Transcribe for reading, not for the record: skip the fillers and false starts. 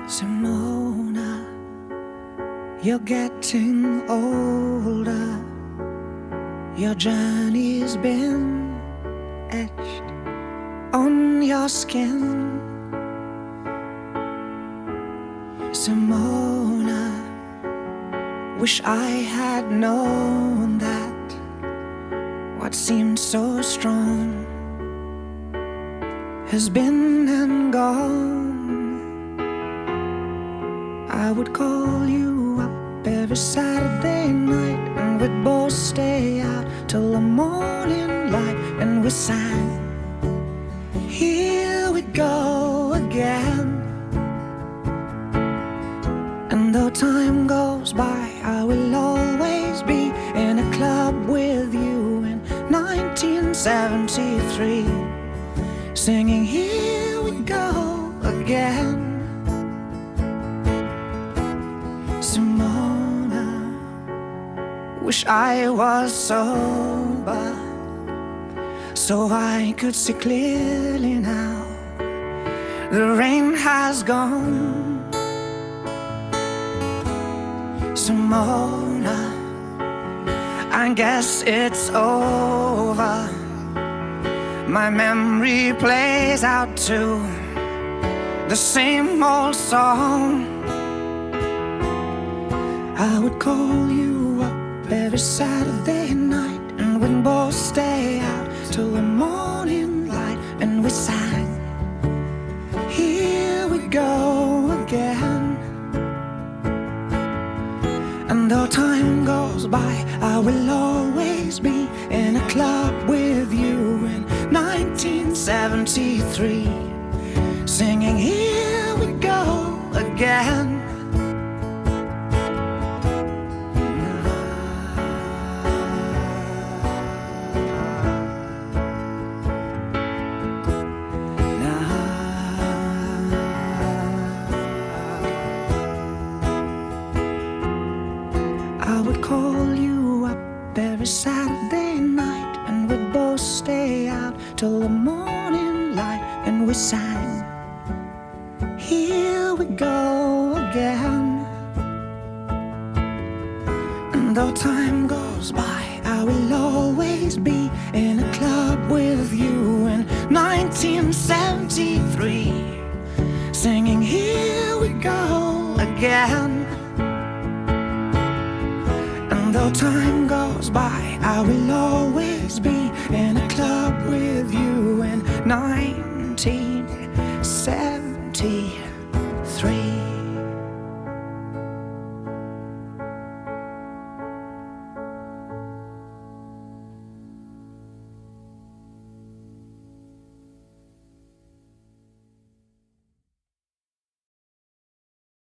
Simona, you're getting older. Your journey's been etched on your skin. Simona, wish I had known that what seemed so strong has been and gone. I would call you up every Saturday night, and we'd both stay out till the morning light, and we sang, here we go again. And though time goes by, I will always be in a club with you in 1973, singing, here we go again. Simona, wish I was sober so I could see clearly now. The rain has gone. Simona, I guess it's over. My memory plays out to the same old song. I would call you up every Saturday night, and we'd both stay out till the morning light, and we sang, here we go again. And though time goes by, I will always be in a club with you in 1973, singing, here we go again. I would call you up every Saturday night, and we'd both stay out till the morning light, and we sang, here we go again. And though time goes by, I will always be in a club with you in 1973, singing, here we go again. Though time goes by, I will always be in a club with you in 1973.